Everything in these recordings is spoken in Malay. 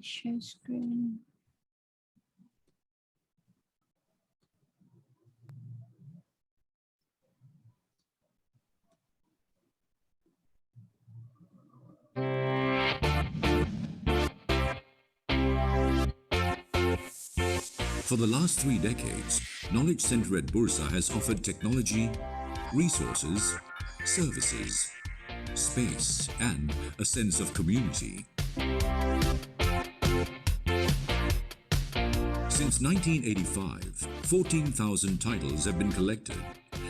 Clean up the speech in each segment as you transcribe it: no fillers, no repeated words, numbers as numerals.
Share screen. For the last 3 decades, Knowledge Center at Bursa has offered technology, resources, services, space, and a sense of community. Since 1985, 14,000 titles have been collected,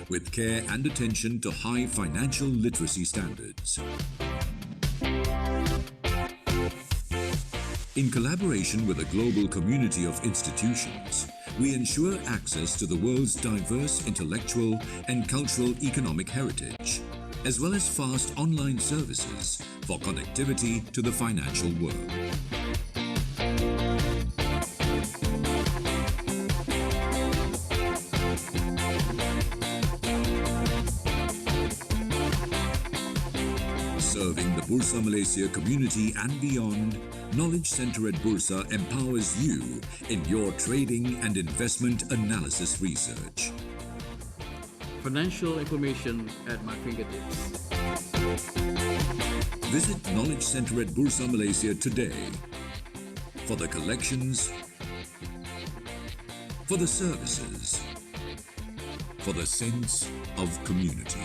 with care and attention to high financial literacy standards. In collaboration with a global community of institutions, we ensure access to the world's diverse intellectual and cultural economic heritage, as well as fast online services for connectivity to the financial world. Serving the Bursa Malaysia community and beyond, Knowledge Center at Bursa empowers you in your trading and investment analysis research. Financial information at my fingertips. Visit Knowledge Center at Bursa Malaysia today for the collections, for the services, for the sense of community.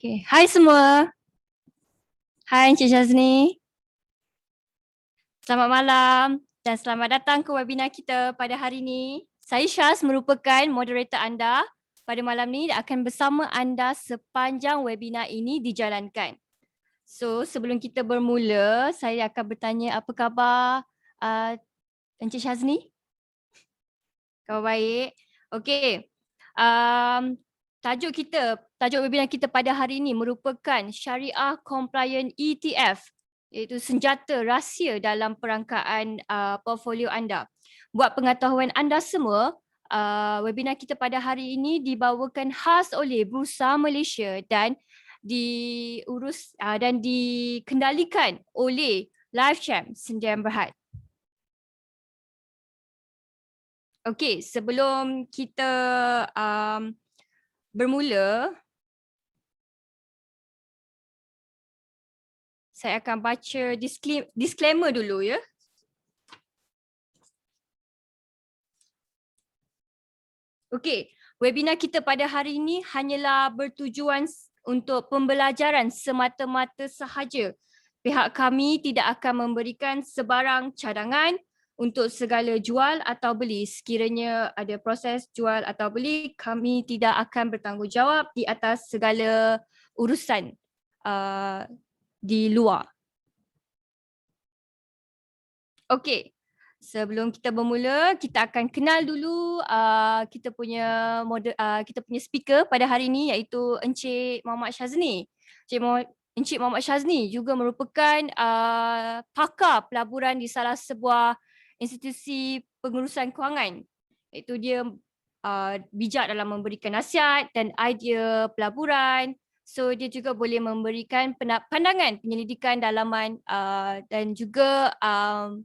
Okay, hai semua. Hai Encik Shazni. Selamat malam dan selamat datang ke webinar kita pada hari ini. Saya Syaz merupakan moderator anda pada malam ini dan akan bersama anda sepanjang webinar ini dijalankan. So, sebelum kita bermula, saya akan bertanya apa khabar Encik Shazni? Khabar baik. Okey. Tajuk webinar kita pada hari ini merupakan Syariah Compliant ETF, iaitu senjata rahsia dalam perangkaan portfolio anda. Buat pengetahuan anda semua, webinar kita pada hari ini dibawakan khas oleh Bursa Malaysia dan dikendalikan oleh LiveChamp Sdn Bhd. Okey, sebelum kita bermula, saya akan baca disclaimer dulu ya. Okey, webinar kita pada hari ini hanyalah bertujuan untuk pembelajaran semata-mata sahaja. Pihak kami tidak akan memberikan sebarang cadangan untuk segala jual atau beli. Sekiranya ada proses jual atau beli, kami tidak akan bertanggungjawab di atas segala urusan di luar. Okey, sebelum kita bermula, kita akan kenal dulu kita punya speaker pada hari ini, iaitu Encik Muhammad Shazni. Encik Muhammad Shazni juga merupakan pakar pelaburan di salah sebuah institusi pengurusan kewangan. Iaitu dia bijak dalam memberikan nasihat dan idea pelaburan. So dia juga boleh memberikan pandangan penyelidikan dalaman dan juga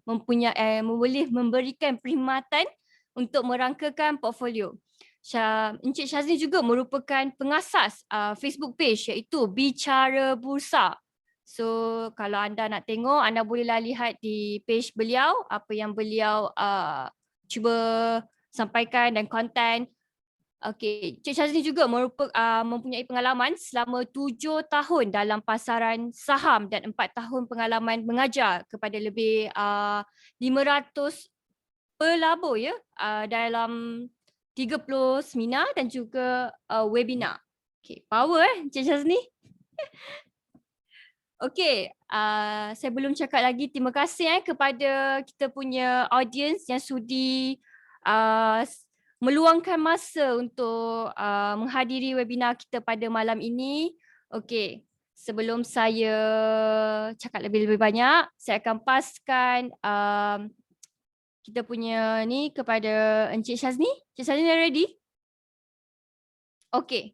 boleh memberikan perkhidmatan untuk merangkakan portfolio. Encik Shazni juga merupakan pengasas Facebook page, iaitu Bicara Bursa. So kalau anda nak tengok, anda bolehlah lihat di page beliau apa yang beliau cuba sampaikan dan konten. Okey, Encik Shazni juga mempunyai pengalaman selama 7 tahun dalam pasaran saham dan 4 tahun pengalaman mengajar kepada lebih 500 pelabur ya dalam 30 seminar dan juga webinar. Okey, power Encik Shazni. Okey, saya belum cakap lagi terima kasih kepada kita punya audience yang sudi meluangkan masa untuk menghadiri webinar kita pada malam ini. Okey, sebelum saya cakap lebih-lebih banyak, saya akan paskan kita punya ni kepada Encik Syazni. Encik Syazni dah ready? Okey.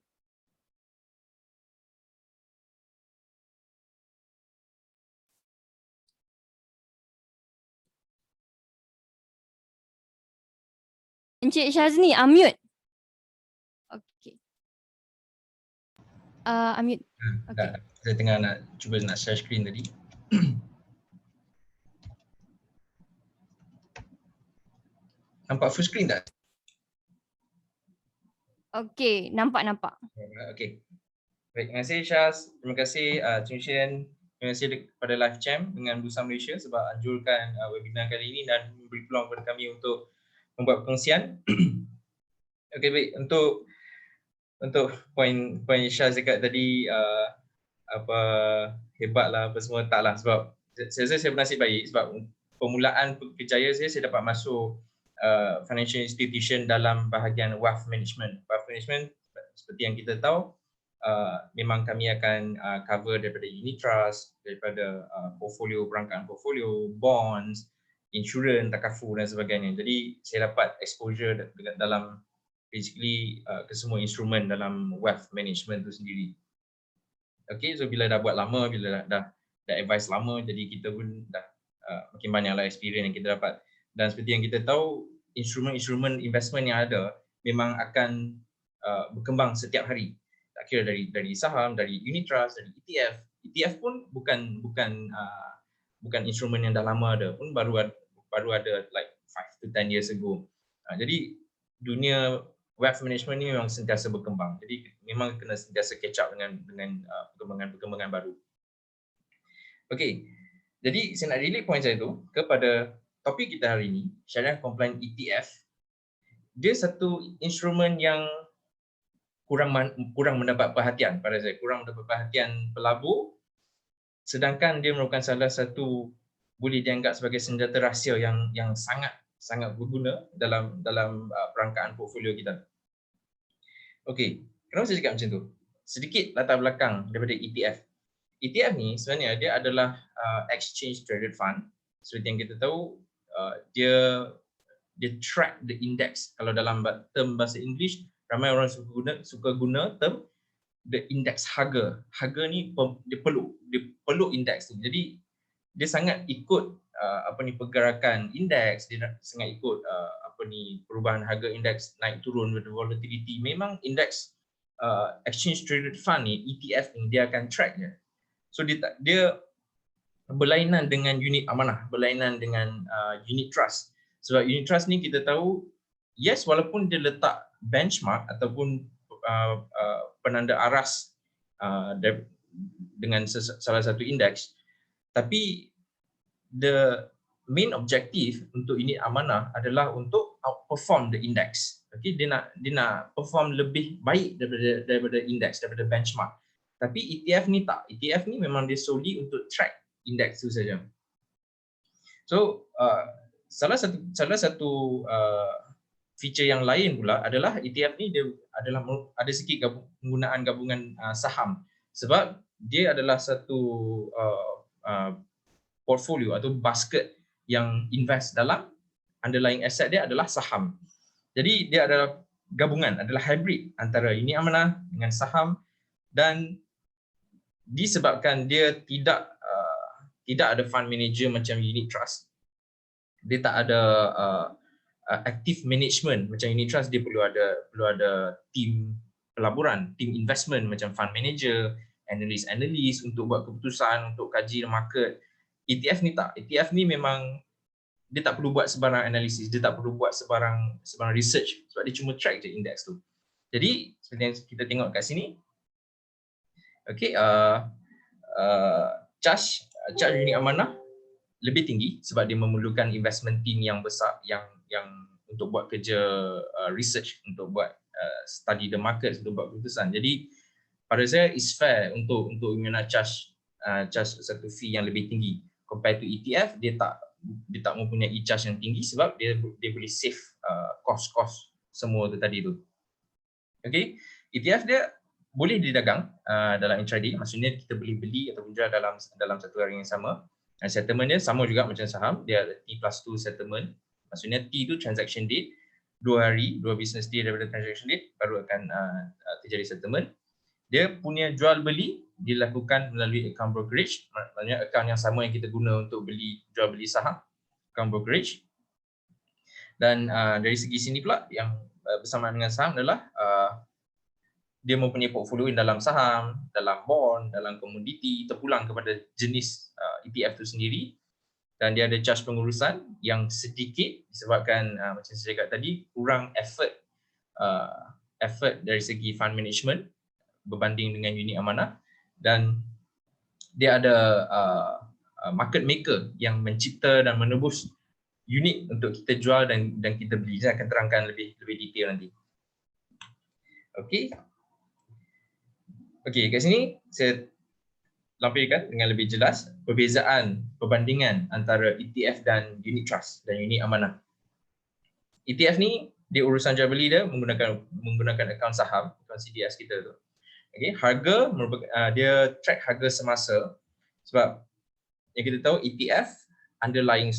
Encik Syazni, unmute. Okey. Unmute. Okey. Saya tengah nak cuba nak share screen tadi. Nampak full screen tak? Okey, nampak. Okey. Baik, terima kasih Syaz. Terima kasih Chin Shin. Terima kasih kepada Live Champ dengan Bursa Malaysia sebab anjurkan webinar kali ini dan memberi peluang kepada kami untuk membuat perkongsian. Okey, baik. Untuk poin Syaz cakap tadi apa hebatlah apa semua, taklah, sebab saya rasa saya bernasib baik sebab permulaan kerjaya saya dapat masuk financial institution dalam bahagian wealth management. Wealth management seperti yang kita tahu memang kami akan cover daripada unit trust, daripada portfolio, perangkaan portfolio, bonds, insurans, takaful dan sebagainya. Jadi saya dapat exposure dalam basically ke semua instrumen dalam wealth management tu sendiri. Okay, so bila dah buat lama, bila dah advice lama, jadi kita pun dah makin banyaklah experience yang kita dapat. Dan seperti yang kita tahu, instrumen-instrumen investment yang ada memang akan berkembang setiap hari. Tak kira dari saham, dari unit trust, dari ETF. ETF pun bukan instrumen yang dah lama ada, pun baru ada like 5 to 10 years ago. Jadi dunia wealth management ni memang sentiasa berkembang. Jadi memang kena sentiasa catch up dengan perkembangan baru. Okey. Jadi saya nak relate point saya tu kepada topik kita hari ini, Syariah Compliant ETF. Dia satu instrumen yang kurang mendapat perhatian pada saya, kurang mendapat perhatian pelabur, sedangkan dia merupakan salah satu boleh dianggap sebagai senjata rahsia yang sangat berguna dalam perangkaan portfolio kita. Okey, kenapa saya cakap macam tu? Sedikit latar belakang daripada ETF. ETF ni sebenarnya dia adalah exchange traded fund. Seperti yang kita tahu, dia track the index. Kalau dalam term bahasa English, ramai orang suka guna term the index harga. Harga ni dia peluk index ni. Jadi dia sangat ikut pergerakan indeks, dia sangat ikut perubahan harga indeks naik turun with volatility. Memang indeks exchange traded fund ni, ETF ni, dia akan track dia. So dia berlainan dengan unit amanah, berlainan dengan unit trust. Sebab unit trust ni kita tahu, yes, walaupun dia letak benchmark ataupun penanda aras dengan salah satu indeks, tapi the main objective untuk unit amanah adalah untuk outperform the index. Okay, dia nak perform lebih baik daripada index, daripada benchmark. Tapi ETF ni tak. ETF ni memang dia solely untuk track index tu saja. So salah satu feature yang lain pula adalah ETF ni dia ada sikit penggunaan gabungan saham, sebab dia adalah satu portfolio atau basket yang invest dalam underlying asset dia adalah saham. Jadi dia adalah gabungan, adalah hybrid antara unit amanah dengan saham, dan disebabkan dia tidak ada fund manager macam unit trust. Dia tak ada active management macam unit trust. Dia perlu ada team pelaburan, team investment macam fund manager, analis untuk buat keputusan, untuk kaji market. ETF ni tak. ETF ni memang dia tak perlu buat sebarang analisis, dia tak perlu buat sebarang research, sebab dia cuma track je index tu. Jadi seperti yang kita tengok kat sini, okey, charge unit amanah lebih tinggi sebab dia memerlukan investment team yang besar yang untuk buat kerja research, untuk buat study the market, untuk buat keputusan. Jadi pada saya is fair untuk guna charge charge satu fee yang lebih tinggi. Compared to ETF, dia tak mempunyai charge yang tinggi sebab dia boleh save cost semua tu tadi tu. Okay, ETF dia boleh didagang dalam intraday, maksudnya kita boleh beli ataupun jual dalam satu hari yang sama. Settlement dia sama juga macam saham, dia ada T+2 settlement, maksudnya T tu transaction date, 2 business day daripada transaction date baru akan terjadi settlement. Dia punya jual beli dilakukan melalui account brokerage, maknanya account yang sama yang kita guna untuk jual beli saham, account brokerage. Dan dari segi sini pula yang bersamaan dengan saham adalah dia mempunyai portfolio dalam saham, dalam bond, dalam komoditi, terpulang kepada jenis ETF itu sendiri, dan dia ada charge pengurusan yang sedikit disebabkan macam saya cakap tadi, kurang effort dari segi fund management berbanding dengan unit amanah, dan dia ada market maker yang mencipta dan menebus unit untuk kita jual dan kita beli. Saya akan terangkan lebih detail nanti. Okey, kat sini saya lampirkan dengan lebih jelas perbandingan antara ETF dan unit trust dan unit amanah. ETF ni dia urusan jual beli dia menggunakan akaun saham, akaun CDS kita tu. Okey, harga dia track harga semasa sebab yang kita tahu ETF underlying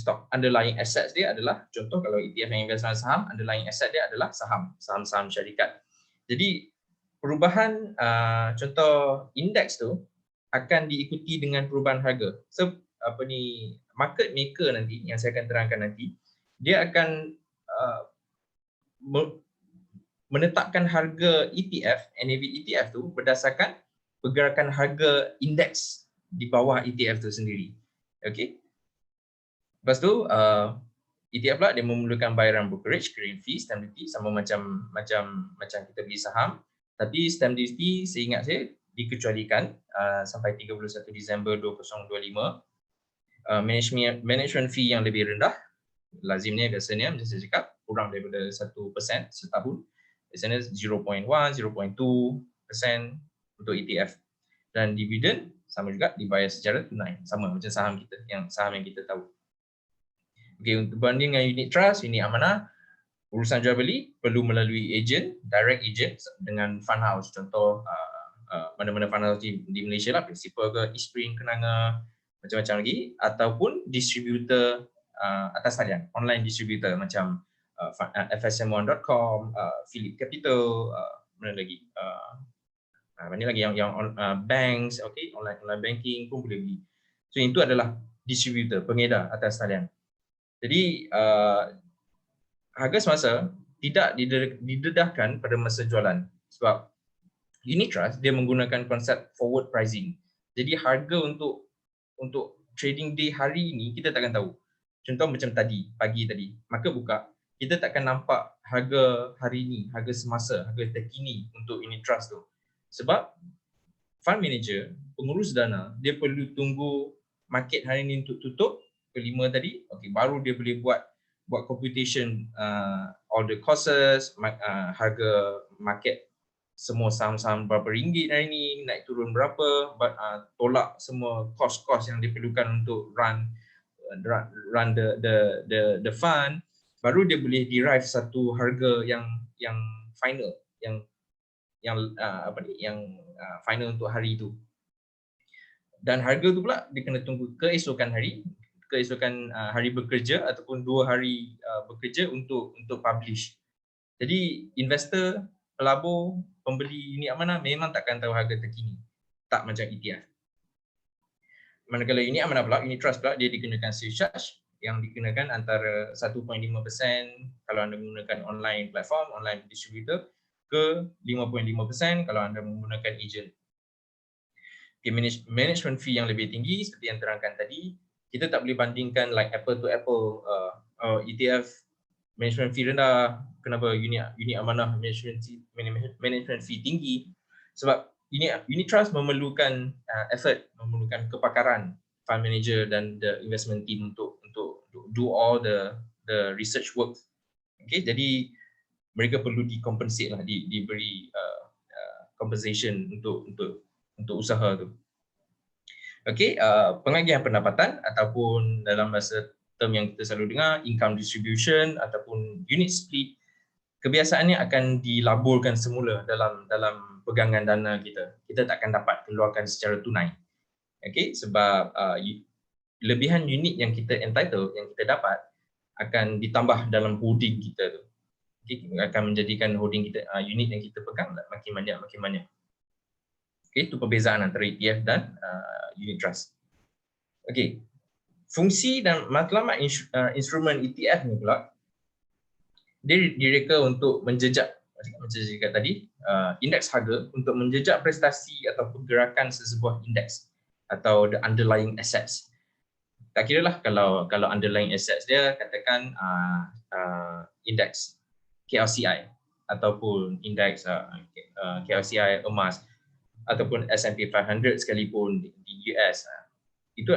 assets dia adalah, contoh kalau ETF yang invest dalam saham, underlying asset dia adalah saham-saham syarikat. Jadi perubahan contoh indeks tu akan diikuti dengan perubahan harga. So market maker nanti yang saya akan terangkan nanti, dia akan menetapkan harga ETF, NAV ETF tu berdasarkan pergerakan harga indeks di bawah ETF tu sendiri. Okey. Lepas tu ETF pula dia memerlukan bayaran brokerage, clearing fee, stamp duty sama macam kita beli saham. Tapi stamp duty seingat saya dikecualikan sampai 31 Disember 2025. Management fee yang lebih rendah, lazimnya biasanya macam saya cakap kurang daripada 1% setahun. Biasanya 0.1, 0.2% untuk ETF. Dan dividen sama juga dibayar secara tunai, sama macam saham yang kita tahu. Okey, untuk banding dengan unit trust, unit amanah, urusan jual beli perlu melalui agent, direct agent dengan fund house. Contoh mana-mana fund house di Malaysia lah, Principal ke, Eastspring, Kenanga, macam-macam lagi, ataupun distributor atas talian, online distributor macam fsm1.com, Philip Capital, mana lagi? Mana lagi yang banks, okay, online banking pun boleh beli. So itu adalah distributor, pengedar atas talian. Jadi harga semasa tidak didedahkan pada masa jualan sebab unit trust dia menggunakan konsep forward pricing. Jadi harga untuk trading day hari ini kita takkan tahu. Contoh macam pagi tadi, market buka, kita takkan nampak harga hari ini, harga semasa, harga terkini untuk unit trust tu. Sebab fund manager, pengurus dana, dia perlu tunggu market hari ini untuk tutup kelima tadi, okay, baru dia boleh buat computation all the costs, harga market semua saham-saham berapa ringgit hari ini, naik turun berapa, tolak semua cost yang diperlukan untuk run the fund, baru dia boleh derive satu harga yang final, final untuk hari itu. Dan harga tu pula dia kena tunggu keesokan hari bekerja ataupun 2 hari bekerja untuk publish. Jadi investor, pelabur, pembeli unit amanah memang takkan tahu harga terkini. Tak macam ETF. Manakala unit amanah pula, unit trust pula, dia dikenakan sales charge yang dikenakan antara 1.5% kalau anda menggunakan online platform, online distributor, ke 5.5% kalau anda menggunakan agent. Okay, management fee yang lebih tinggi seperti yang terangkan tadi, kita tak boleh bandingkan like apple to apple, ETF management fee rendah, kenapa unit amanah management fee tinggi? Sebab unit trust memerlukan effort, memerlukan kepakaran fund manager dan the investment team untuk do all the research work. Okay, jadi mereka perlu dikompensate lah, diberi compensation untuk usaha tu. Okey, pengagihan pendapatan ataupun dalam bahasa term yang kita selalu dengar, income distribution ataupun unit split, kebiasaannya akan dilaburkan semula dalam pegangan dana kita. Kita takkan dapat keluarkan secara tunai. Okey, sebab lebihan unit yang kita entitled, yang kita dapat akan ditambah dalam holding kita tu. Okay, akan menjadikan holding kita, unit yang kita pegang makin banyak. Okay, itu perbezaan antara ETF dan unit trust. Okay, fungsi dan matlamat instrumen ETF ni pula, dia direka untuk menjejak, macam saya cakap tadi, indeks harga untuk menjejak prestasi atau pergerakan sesebuah indeks atau the underlying assets. Tak kira lah kalau underlying assets dia katakan indeks KLCI ataupun indeks KLCI emas ataupun S&P 500 sekalipun di US. Itu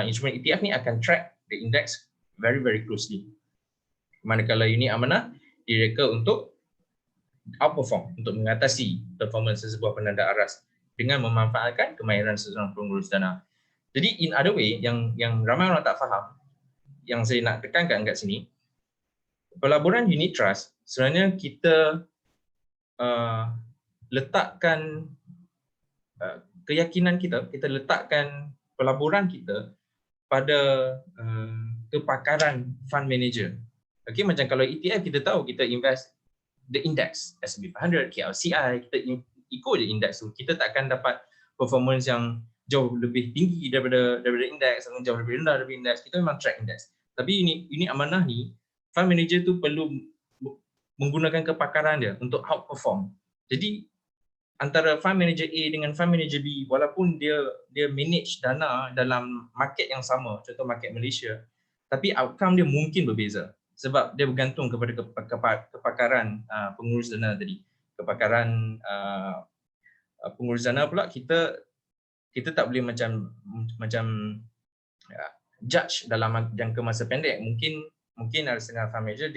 instrumen ETF ni akan track the index very closely. Manakala unit amanah direka untuk outperform, untuk mengatasi performance sesebuah penanda aras dengan memanfaatkan kemahiran seseorang pengurus dana. Jadi in other way, yang ramai orang tak faham, yang saya nak tekankan kat sini, pelaburan unit trust sebenarnya kita letakkan keyakinan kita letakkan pelaburan kita pada kepakaran fund manager. Okay, macam kalau ETF kita tahu kita invest the index, S&P 500, KLCI, kita ikut je index tu. Kita takkan dapat performance yang jauh lebih tinggi daripada indeks atau jauh lebih rendah daripada indeks. Kita memang track indeks. Tapi unit amanah ni, fund manager tu perlu menggunakan kepakaran dia untuk outperform. Jadi antara fund manager A dengan fund manager B, walaupun dia manage dana dalam market yang sama, contoh market Malaysia, tapi outcome dia mungkin berbeza sebab dia bergantung kepada kepakaran pengurus dana tadi. Kepakaran pengurus dana pula kita tak boleh macam judge dalam jangka masa pendek. Mungkin ada setengah fund manager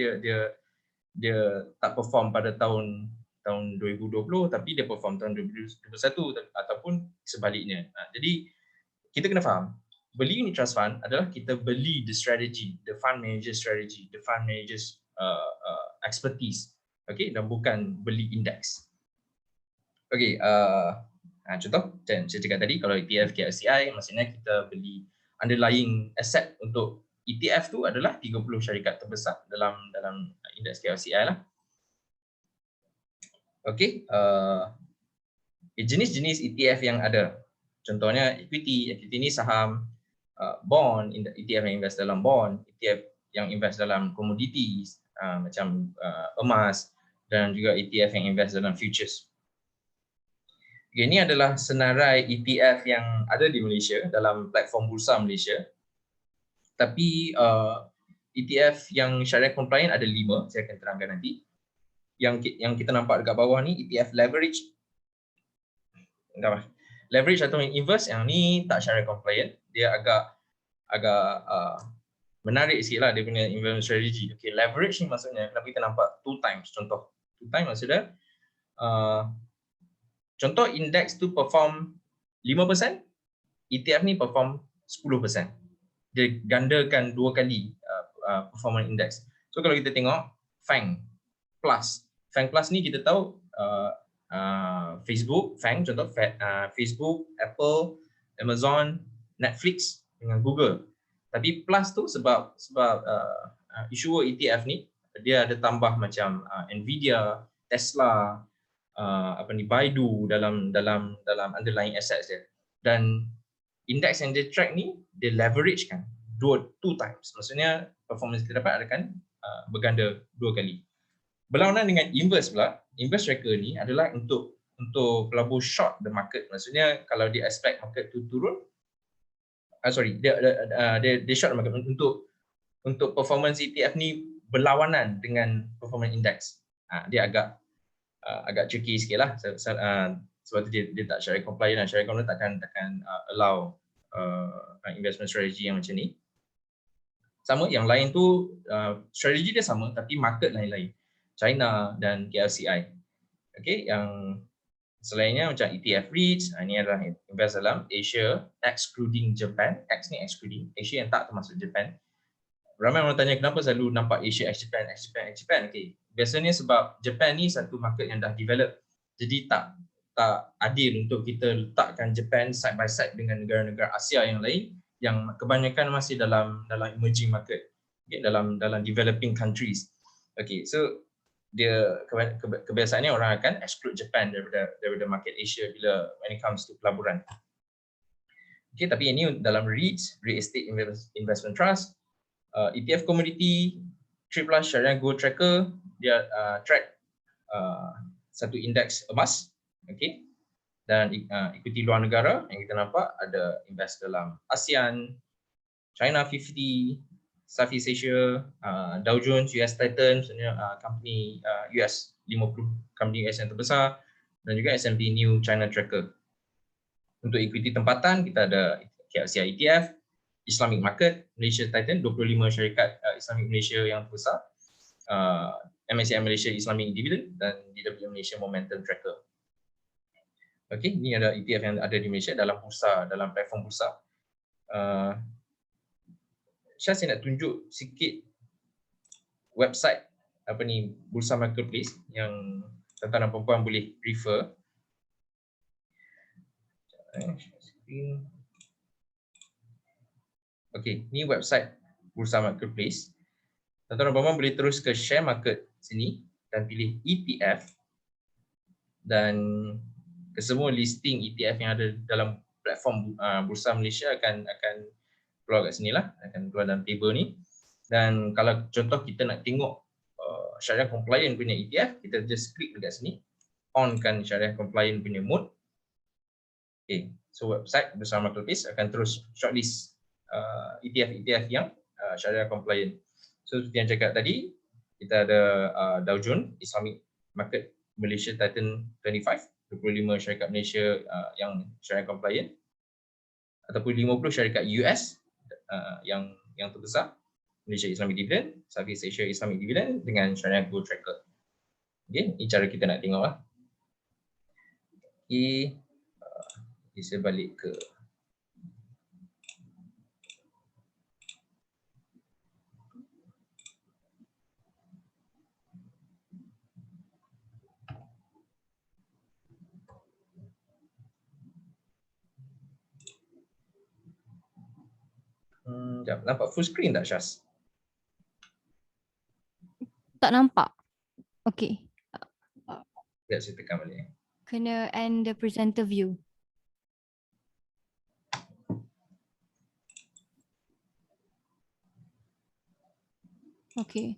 dia tak perform pada tahun 2020 tapi dia perform tahun 2021 ataupun sebaliknya. Jadi kita kena faham, beli unit trust fund adalah kita beli the strategy, the fund manager strategy, the fund manager's expertise, okay, dan bukan beli indeks. Okay, contoh saya cakap tadi, kalau ETF KLCI maksudnya kita beli underlying asset untuk ETF tu adalah 30 syarikat terbesar dalam indeks KLCI lah. Okay, jenis-jenis ETF yang ada, contohnya equity ni saham, bond, ETF yang invest dalam bond, ETF yang invest dalam commodities macam emas, dan juga ETF yang invest dalam futures. Okay, ini adalah senarai ETF yang ada di Malaysia dalam platform Bursa Malaysia. Tapi ETF yang syariah compliant ada 5, saya akan terangkan nanti. Yang kita nampak dekat bawah ni ETF leverage. Leverage atau inverse, yang ni tak syariah compliant. Dia agak menarik sikit lah dia punya investment strategy. Okay, leverage ni maksudnya kenapa kita nampak 2 times, contoh. 2 times maksudnya contoh indeks tu perform 5%, ETF ni perform 10%. Dia gandakan 2 kali performance index. So kalau kita tengok FANG Plus. FANG Plus ni kita tahu Facebook, FANG contoh Facebook, Apple, Amazon, Netflix dengan Google. Tapi Plus tu sebab issuer ETF ni dia ada tambah macam Nvidia, Tesla, Baidu dalam underlying assets dia. Dan indeks yang dia track ni dia leverage kan 2 times. Maksudnya performance kita dapat akan berganda 2 kali. Berlawanan dengan inverse pula, inverse tracker ni adalah untuk pelabur short the market. Maksudnya kalau dia expect market tu turun, dia short the market untuk performance ETF ni berlawanan dengan performance index. Dia agak tricky sikit lah sebab tu dia tak syariah compliant. Syariah compliant takkan allow investment strategy yang macam ni. Sama, yang lain tu strategi dia sama tapi market lain-lain. China dan KLCI. Okay, yang Selainnya macam ETF REITs, ini adalah invest dalam Asia excluding Japan. X ni excluding Asia yang tak termasuk Japan. Ramai orang tanya kenapa selalu nampak Asia ex Japan, ex Japan, ex Japan. Okay. Biasanya sebab Japan ni satu market yang dah develop. Jadi tak adil untuk kita letakkan Japan side by side dengan negara-negara Asia yang lain yang kebanyakan masih dalam emerging market, okay, dalam developing countries. Okay, so dia kebiasaannya orang akan exclude Japan daripada market Asia bila when it comes to pelaburan. Okay, tapi ini dalam REITs, Real Estate Investment Trust, ETF Commodity, Triple Sharia Gold Tracker, dia track satu indeks emas, okay, dan ikuti luar negara yang kita nampak ada invest dalam ASEAN, China 50, Southeast Asia, Dow Jones, US Titan, maksudnya company US 50 company US yang terbesar, dan juga S&P New China Tracker. Untuk ekuiti tempatan kita ada KLCI ETF, Islamic Market, Malaysia Titan, 25 syarikat Islamic Malaysia yang terbesar, MSCI Malaysia Islamic Dividend dan DWM Malaysia Momentum Tracker. Okey, ini ada ETF yang ada di Malaysia dalam bursa, dalam platform bursa. Saya nak tunjuk sikit website Bursa Marketplace yang tuan-tuan dan puan-puan boleh refer. Okey, ni website Bursa Marketplace. Tuan-tuan dan puan-puan boleh terus ke share market sini dan pilih ETF, dan kesemua listing ETF yang ada dalam platform Bursa Malaysia akan keluar kat sini lah, akan keluar dalam table ni. Dan kalau contoh kita nak tengok syariah compliant punya ETF, kita just klik dekat sini, on kan syariah compliant punya mode. Okay, so website Bursa Marketplace akan terus shortlist ETF yang syariah compliant. So seperti yang cakap tadi, kita ada Dow Jones Islamic Market Malaysia Titan 25, 25 syarikat Malaysia yang syariah compliant, ataupun 50 syarikat US yang terbesar, Malaysia Islamic Dividend, Southeast Asia Islamic Dividend dengan Sharia Gold Tracker. Okay, ini cara kita nak tengok lah. Okay, saya balik ke nampak full screen tak, Syaz? Tak nampak. Okay. Sekejap saya tekan balik. Kena end the presenter view. Okay.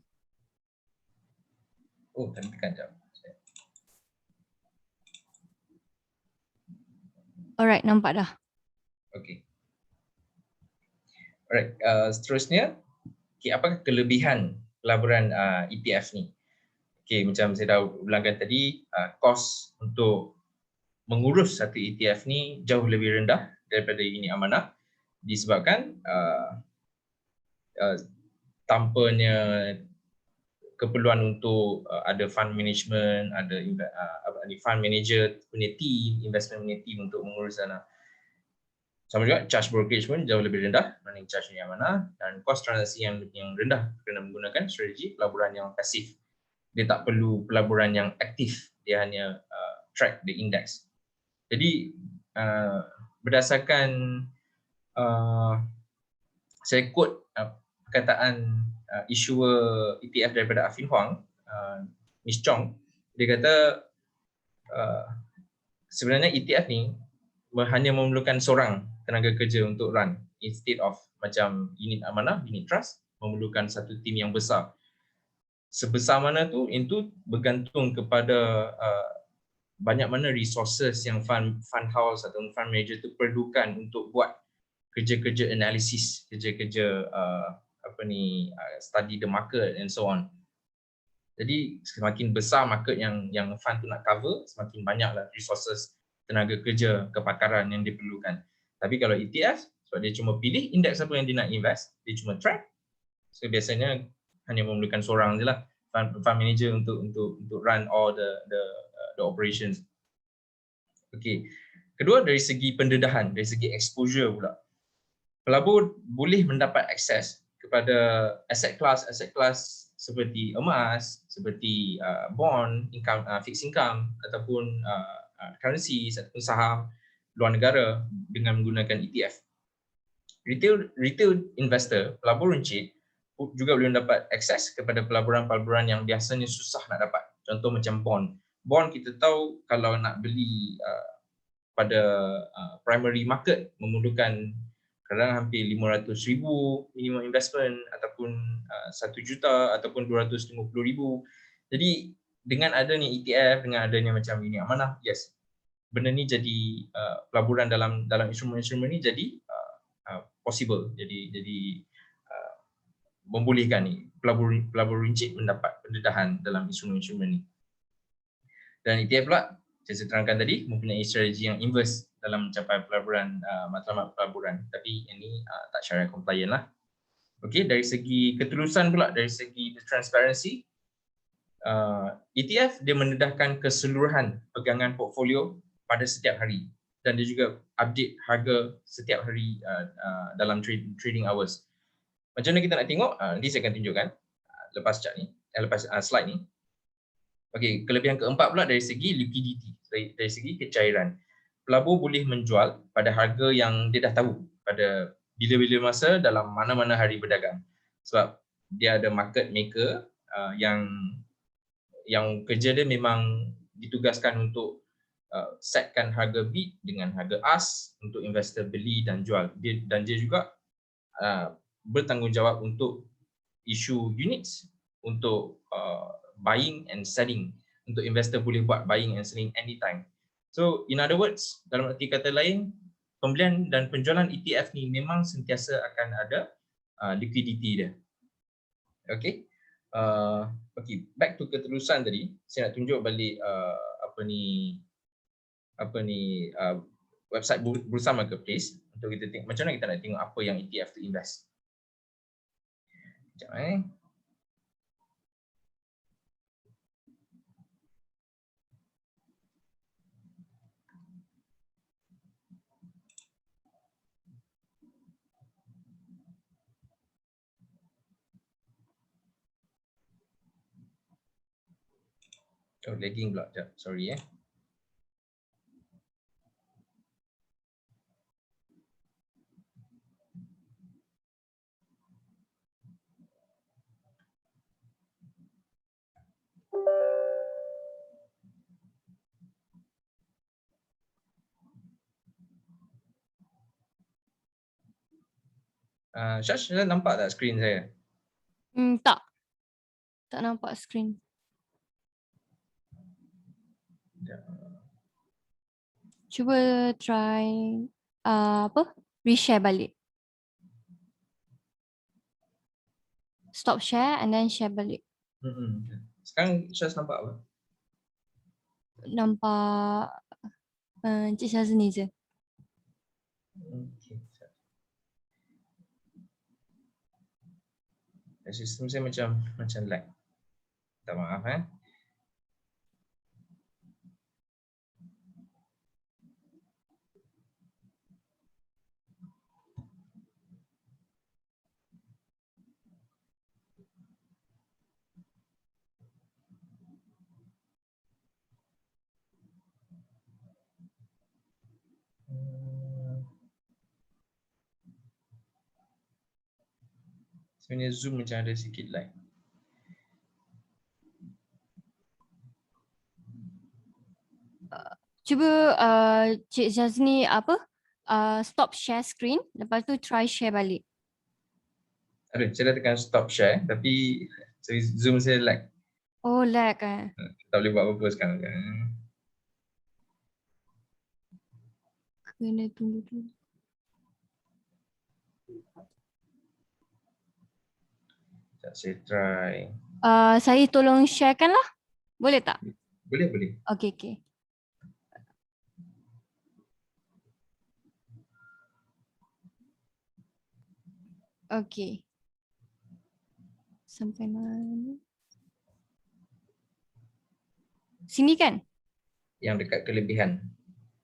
Oh, tekan jap. Alright, nampak dah. Okay. Alright, seterusnya, okay, apakah kelebihan pelaburan ETF ni? Okay, macam saya dah ulangkan tadi, kos untuk mengurus satu ETF ni jauh lebih rendah daripada unit amanah disebabkan tanpanya keperluan untuk ada fund management, ada fund manager punya team, investment punya team untuk mengurus dana. Sama juga charge brokerage pun jauh lebih rendah berbanding charge unit amanah, dan kos transaksi yang rendah kerana menggunakan strategi pelaburan yang pasif. Dia tak perlu pelaburan yang aktif, dia hanya track the index. Jadi berdasarkan saya quote perkataan issuer ETF daripada Affin Hwang, Miss Chong, dia kata sebenarnya ETF ni hanya memerlukan seorang tenaga kerja untuk run, instead of macam unit amanah, unit trust memerlukan satu tim yang besar. Sebesar mana tu, itu bergantung kepada banyak mana resources yang fund house atau fund manager tu perlukan untuk buat kerja-kerja analisis, kerja-kerja study the market and so on. Jadi semakin besar market yang fund tu nak cover, semakin banyaklah resources, tenaga kerja, kepakaran yang diperlukan. Tapi kalau ETF, sebab dia cuma pilih indeks apa yang dia nak invest, dia cuma track, so biasanya hanya memerlukan seorang je lah, fund manager untuk run all the operations. Okey. Kedua, dari segi pendedahan, dari segi exposure pula. Pelabur boleh mendapat akses kepada aset kelas seperti emas, seperti bond, fixed income ataupun currencies ataupun saham luar negara dengan menggunakan ETF. Retail investor, pelabur runcit juga boleh mendapat akses kepada pelaburan-pelaburan yang biasanya susah nak dapat. Contoh macam bond. Bond kita tahu kalau nak beli pada primary market memerlukan kadang hampir 500,000 minimum investment ataupun 1 juta ataupun 250,000. Jadi dengan adanya ETF, dengan adanya macam ini amanah, yes, benda ni jadi pelaburan dalam instrumen-instrumen ni jadi possible. Jadi membolehkan ni pelabur runcit mendapat pendedahan dalam instrumen-instrumen ni. Dan ETF pula saya terangkan tadi mempunyai strategi yang inverse dalam mencapai pelaburan matlamat pelaburan, tapi ini tak syariah compliant lah. Okey, dari segi ketulusan pula, dari segi transparency, ETF dia mendedahkan keseluruhan pegangan portfolio pada setiap hari dan dia juga update harga setiap hari dalam trading hours. Macam mana kita nak tengok? Nanti saya akan tunjukkan lepas chart ni, lepas slide ni. Okey, kelebihan keempat pula dari segi liquidity, dari segi kecairan. Pelabur boleh menjual pada harga yang dia dah tahu pada bila-bila masa dalam mana-mana hari berdagang. Sebab dia ada market maker yang kerja dia memang ditugaskan untuk setkan harga bid dengan harga ask untuk investor beli dan jual. Dan dia juga bertanggungjawab untuk isu units, untuk buying and selling, untuk investor boleh buat buying and selling anytime. So in other words, dalam arti kata lain, pembelian dan penjualan ETF ni memang sentiasa akan ada liquidity dia. Okay. Okay, back to ketulusan tadi, saya nak tunjuk balik website Bursa Marketplace untuk kita tengok macam mana kita nak tengok apa yang ETF tu invest. Sekejap Oh, lagging pula. Sekejap, sorry . Syash, nampak tak skrin saya? Tak nampak skrin. Cuba try reshare balik. Stop share and then share balik. Sekarang Syash nampak apa? Nampak Encik Syazni je. Okay. Sistem saya macam lag. Tak maaf Sebenarnya Zoom macam ada sikit lag. Cuba Cik Syazni stop share screen, lepas tu try share balik. Aduh, saya dah tekan stop share tapi Zoom saya lag. Oh, lag Tak boleh buat apa-apa sekarang kan. Kena tunggu dulu. Saya try. Saya tolong sharekan lah. Boleh tak? Boleh. Okay. Okay. Sampai mana? Sini kan? Yang dekat kelebihan.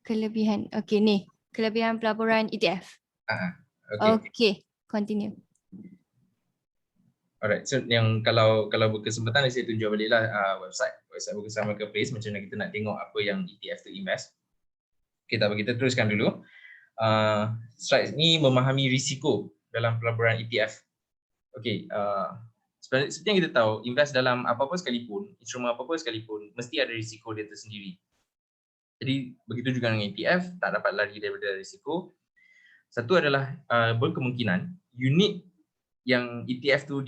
Kelebihan. Okey, ni. Kelebihan pelaburan ETF. Okay. Okey, continue. Alright, so yang kalau berkesempatan saya tunjuk baliklah website Bursa Marketplace macam mana kita nak tengok apa yang ETF tu invest. Okay, tak apa, kita teruskan dulu. Slide ni memahami risiko dalam pelaburan ETF. Okay, seperti yang kita tahu, invest dalam apa-apa sekalipun, instrumen apa-apa sekalipun, mesti ada risiko dia tersendiri. Jadi begitu juga dengan ETF, tak dapat lari daripada risiko. Satu adalah berkemungkinan unit yang ETF tu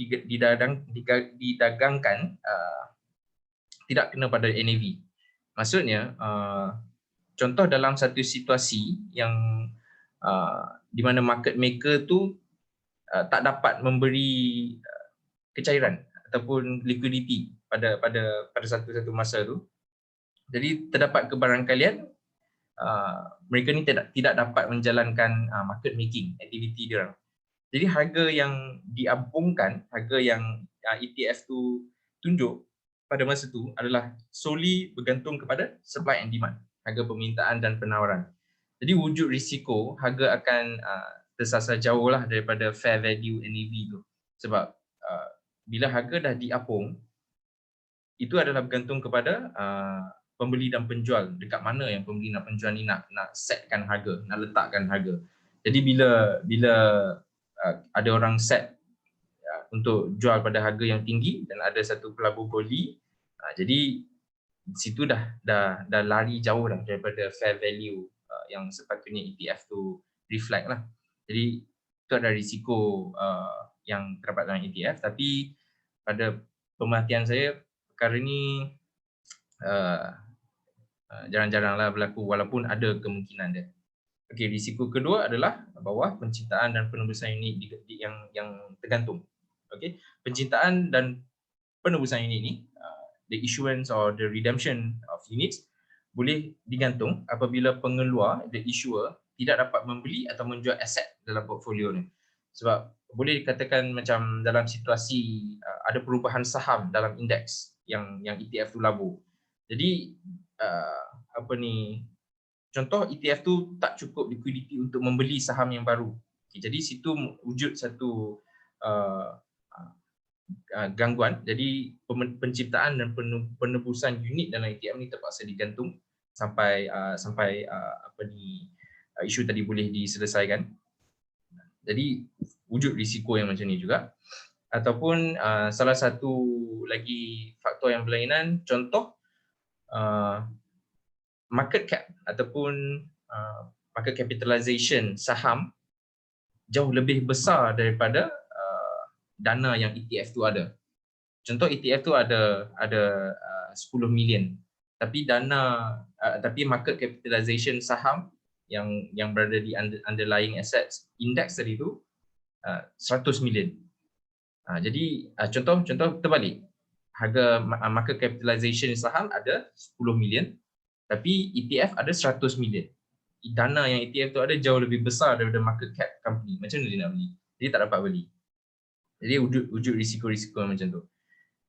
didagangkan tidak kena pada NAV. Maksudnya contoh dalam satu situasi yang di mana market maker tu tak dapat memberi kecairan ataupun liquidity pada satu masa tu. Jadi terdapat kebarangkalian mereka ni tidak dapat menjalankan market making activity dia. Jadi harga yang diabungkan, harga yang ETF tu tunjuk pada masa tu adalah solely bergantung kepada supply and demand, harga permintaan dan penawaran. Jadi wujud risiko harga akan tersasar jauh lah daripada fair value NAV tu. Sebab bila harga dah diapung, itu adalah bergantung kepada pembeli dan penjual. Dekat mana yang pembeli dan penjual ni nak setkan harga, nak letakkan harga. Jadi bila ada orang set untuk jual pada harga yang tinggi dan ada satu pelabur beli, jadi di situ dah lari jauh dah daripada fair value yang sepatutnya ETF tu reflect lah. Jadi itu ada risiko yang terdapat dalam ETF, tapi pada pemerhatian saya perkara ni jarang-jaranglah berlaku walaupun ada kemungkinan dia. Okey, risiko kedua adalah bawah penciptaan dan penebusan unit yang tergantung. Okey, penciptaan dan penebusan unit ni, the issuance or the redemption of units boleh digantung apabila pengeluar, the issuer, tidak dapat membeli atau menjual aset dalam portfolio ni. Sebab boleh dikatakan macam dalam situasi ada perubahan saham dalam indeks yang ETF tu labur. Jadi contoh ETF tu tak cukup liquidity untuk membeli saham yang baru. Okay, jadi situ wujud satu gangguan. Jadi penciptaan dan penebusan unit dalam ETF ni terpaksa digantung sampai isu tadi boleh diselesaikan. Jadi wujud risiko yang macam ni juga. Ataupun salah satu lagi faktor yang berlainan, contoh market cap ataupun market capitalization saham jauh lebih besar daripada dana yang ETF tu ada. Contoh ETF tu ada 10 million, tapi tapi market capitalization saham yang berada di underlying assets index tadi tu 100 million. Jadi contoh terbalik, harga market capitalization saham ada 10 million, tapi ETF ada 100 million. Dana yang ETF tu ada jauh lebih besar daripada market cap company. Macam mana dia nak beli? Dia tak dapat beli. Jadi wujud risiko-risiko macam tu.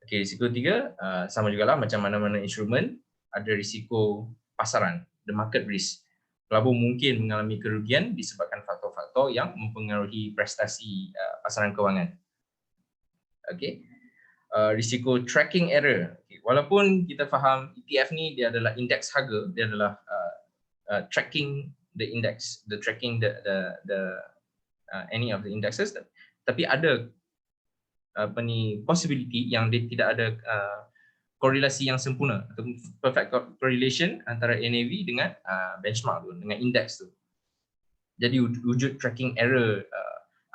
Okey, risiko tiga, sama jugalah macam mana-mana instrumen, ada risiko pasaran, the market risk. Pelabur mungkin mengalami kerugian disebabkan faktor-faktor yang mempengaruhi prestasi pasaran kewangan. Okey. Risiko tracking error. Okay. Walaupun kita faham ETF ni dia adalah indeks harga, dia adalah tracking the index, the tracking the any of the indexes, tapi ada possibility yang dia tidak ada korelasi yang sempurna atau perfect correlation antara NAV dengan benchmark tu, dengan indeks tu. Jadi wujud tracking error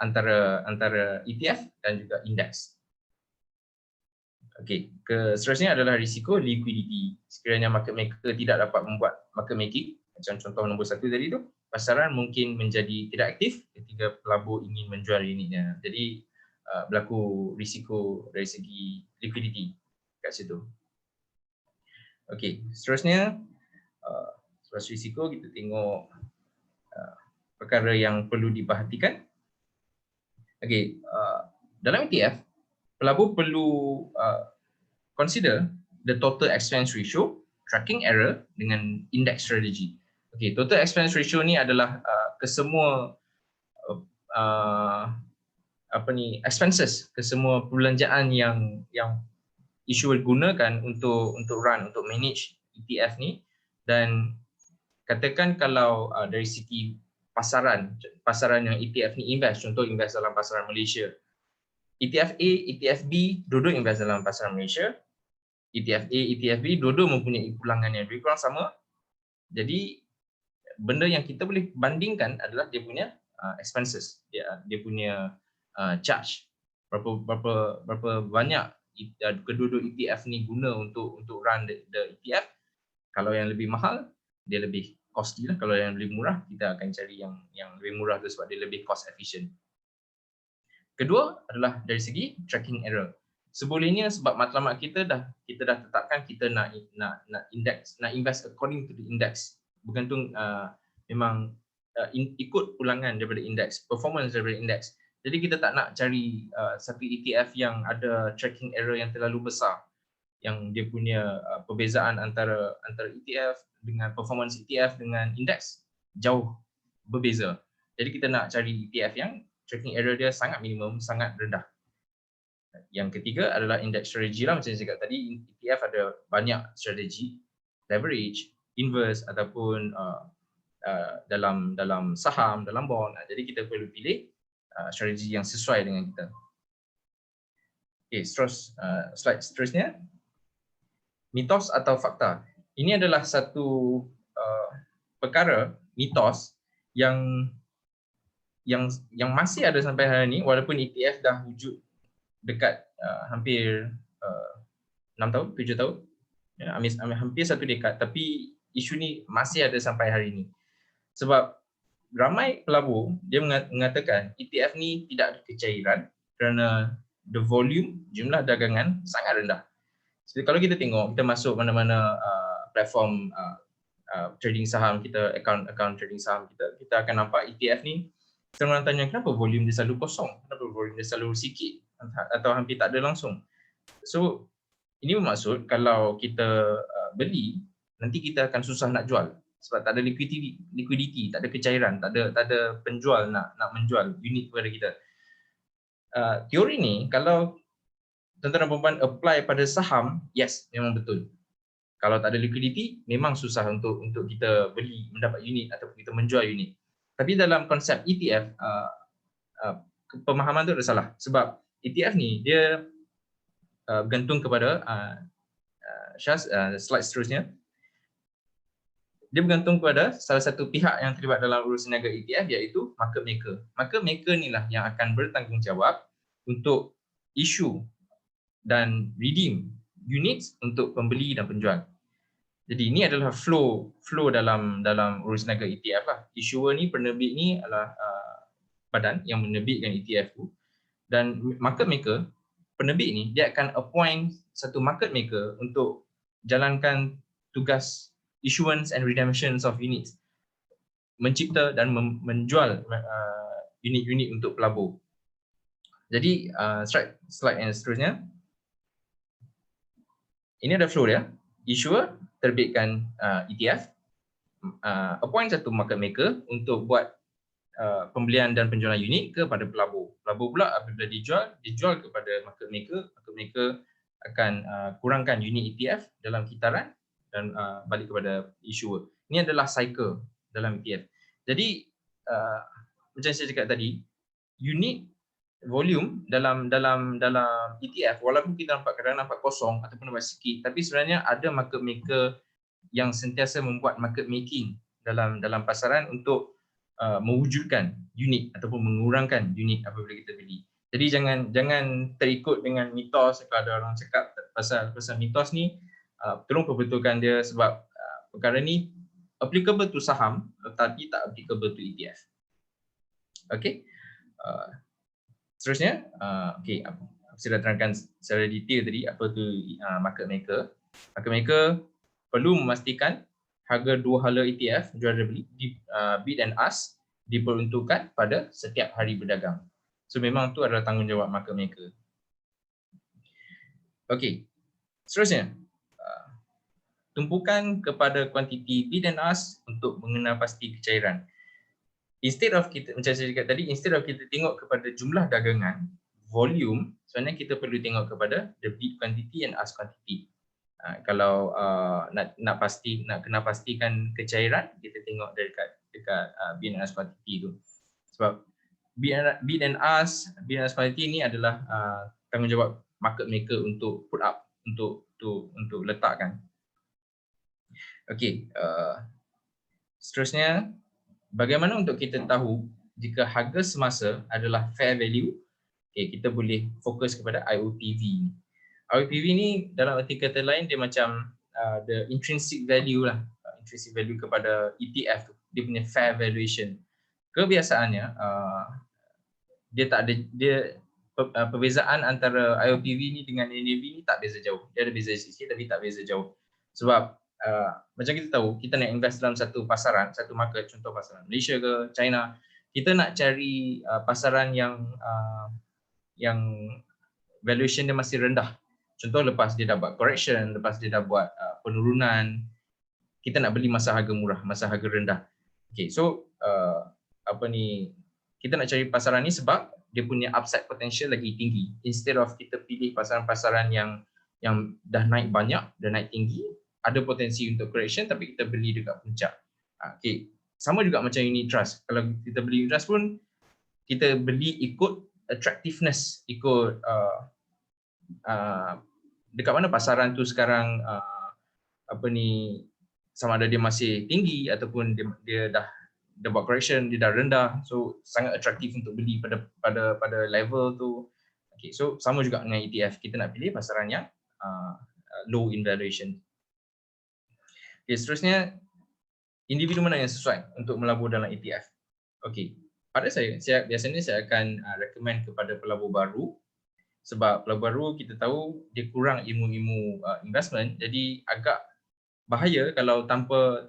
antara ETF dan juga indeks. Okey, seterusnya adalah risiko liquidity. Sekiranya market maker tidak dapat membuat market making, macam contoh nombor 1 tadi tu, pasaran mungkin menjadi tidak aktif ketika pelabur ingin menjual unitnya. Jadi berlaku risiko dari segi liquidity kat situ. Okey, seterusnya selepas risiko kita tengok perkara yang perlu diperhatikan. Okey, dalam ETF pelabur perlu consider the total expense ratio, tracking error dengan index strategy. Okay, total expense ratio ni adalah kesemua expenses, kesemua perbelanjaan yang issuer gunakan untuk run, untuk manage ETF ni. Dan katakan kalau dari segi pasaran yang ETF ni invest, contoh invest dalam pasaran Malaysia, ETF A, ETF B dua-dua invest dalam pasaran Malaysia, ETF A, ETF B dua-dua mempunyai pulangan yang lebih kurang sama. Jadi benda yang kita boleh bandingkan adalah dia punya expenses, dia punya charge, berapa banyak kedua-dua ETF ni guna untuk run the ETF. Kalau yang lebih mahal dia lebih costly lah, kalau yang lebih murah kita akan cari yang lebih murah tu sebab dia lebih cost efficient. Kedua adalah dari segi tracking error. Sebolehnya sebab matlamat kita dah tetapkan kita nak invest according to the index, bergantung memang ikut ulangan daripada index, performance daripada index. Jadi kita tak nak cari satu ETF yang ada tracking error yang terlalu besar, yang dia punya perbezaan antara ETF dengan performance ETF dengan index jauh berbeza. Jadi kita nak cari ETF yang tracking error dia sangat minimum, sangat rendah. Yang ketiga adalah index strategy lah, macam saya cakap tadi, ETF ada banyak strategi, leverage, inverse ataupun dalam saham, dalam bond. Jadi kita perlu pilih strategi yang sesuai dengan kita. Okay, slide seterusnya. Mitos atau fakta. Ini adalah satu perkara, mitos yang masih ada sampai hari ini, walaupun ETF dah wujud dekat hampir 6 tahun, 7 tahun, hampir 1 dekad, tapi isu ni masih ada sampai hari ini. Sebab ramai pelabur dia mengatakan ETF ni tidak ada kecairan kerana the volume, jumlah dagangan sangat rendah. Jadi kalau kita tengok, kita masuk mana-mana platform trading saham kita, account trading saham kita akan nampak ETF ni, orang tanya kenapa volume dia selalu kosong, kenapa volume dia selalu sikit atau hampir tak ada langsung. So ini bermaksud kalau kita beli, nanti kita akan susah nak jual sebab tak ada liquidity, tak ada kecairan, tak ada penjual nak menjual unit kepada kita. Teori ni kalau tuan-tuan dan puan-puan apply pada saham, yes, memang betul. Kalau tak ada liquidity, memang susah untuk kita beli, mendapat unit ataupun kita menjual unit. Tapi dalam konsep ETF, pemahaman tu ada salah. Sebab ETF ni dia bergantung kepada slide seterusnya. Dia bergantung kepada salah satu pihak yang terlibat dalam urusan niaga ETF, iaitu market maker. Market maker inilah yang akan bertanggungjawab untuk issue dan redeem units untuk pembeli dan penjual. Jadi ini adalah flow dalam urusan niaga ETF lah. Issuer ni, penerbit ni adalah badan yang menerbitkan ETF tu, dan market maker, penerbit ni dia akan appoint satu market maker untuk jalankan tugas issuance and redemptions of units, mencipta dan menjual unit-unit untuk pelabur. Jadi slide yang seterusnya, ini ada flow dia. Issuer terbitkan ETF, appoint satu market maker untuk buat pembelian dan penjualan unit kepada pelabur. Pelabur pula apabila dijual kepada market maker akan kurangkan unit ETF dalam kitaran dan balik kepada issuer. Ini adalah cycle dalam ETF. Jadi macam saya cakap tadi, unit volume dalam ETF, walaupun kita kadang nampak kosong ataupun nampak sikit, tapi sebenarnya ada market maker yang sentiasa membuat market making dalam pasaran untuk mewujudkan unit ataupun mengurangkan unit apabila kita beli. Jadi jangan terikut dengan mitos. Kalau ada orang cakap pasal mitos ni, tolong perbetulkan dia sebab perkara ni applicable to saham tetapi tak applicable to ETF. Okey. Seterusnya, okey, saya dah terangkan secara detail tadi apa tu market maker. Market maker perlu memastikan harga dua hala ETF, jual dan beli, bid and ask, diperuntukkan pada setiap hari berdagang. So memang tu adalah tanggungjawab market maker. Okey. Seterusnya, tumpukan kepada kuantiti bid and ask untuk mengenal pasti kecairan. Instead of kita, macam saya cakap tadi, instead of kita tengok kepada jumlah dagangan, volume, sebenarnya kita perlu tengok kepada the bid quantity and ask quantity. Kalau nak kena pastikan kecairan, kita tengok dekat bid and ask quantity tu. Sebab bid and ask quantity ni adalah tanggungjawab market maker untuk put up, untuk letakkan. Okey, seterusnya, bagaimana untuk kita tahu jika harga semasa adalah fair value? Okay, kita boleh fokus kepada IOPV. IOPV ni dalam arti kata lain dia macam the intrinsic value lah, intrinsic value kepada ETF tu, dia punya fair valuation. Kebiasaannya perbezaan antara IOPV ni dengan NAV ni tak beza jauh. Dia ada beza sikit tapi tak beza jauh. Sebab macam kita tahu, kita nak invest dalam satu pasaran, satu market, contoh pasaran Malaysia ke China, kita nak cari pasaran yang valuation dia masih rendah. Contoh lepas dia dah buat correction, lepas dia dah buat penurunan, kita nak beli masa harga murah, masa harga rendah. Okay, so kita nak cari pasaran ni sebab dia punya upside potential lagi tinggi. Instead of kita pilih pasaran-pasaran yang dah naik banyak, dah naik tinggi, ada potensi untuk correction tapi kita beli dekat puncak. Okay. Sama juga macam unit trust. Kalau kita beli unit trust pun, kita beli ikut attractiveness, ikut dekat mana pasaran tu sekarang, sama ada dia masih tinggi ataupun dia dah buat correction, dia dah rendah, so sangat atraktif untuk beli pada level tu. Okay, so sama juga dengan ETF, kita nak pilih pasaran yang low in valuation. Okay, seterusnya, individu mana yang sesuai untuk melabur dalam ETF? Okay, pada saya biasanya saya akan recommend kepada pelabur baru, sebab pelabur baru kita tahu dia kurang ilmu-ilmu investment, jadi agak bahaya kalau tanpa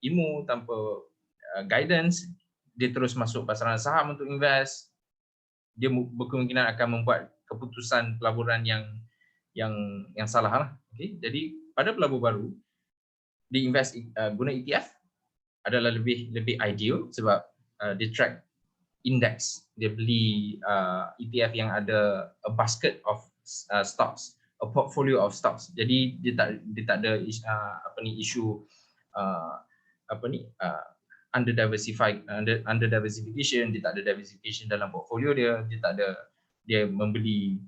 ilmu, tanpa guidance, dia terus masuk pasaran saham untuk invest. Dia berkemungkinan akan membuat keputusan pelaburan yang salah lah. Okay? Jadi pada pelabur baru, dia invest guna ETF adalah lebih ideal sebab dia track index. Dia beli ETF yang ada a basket of stocks, a portfolio of stocks. Jadi dia tak ada isu under diversification, dia tak ada diversification dalam portfolio dia membeli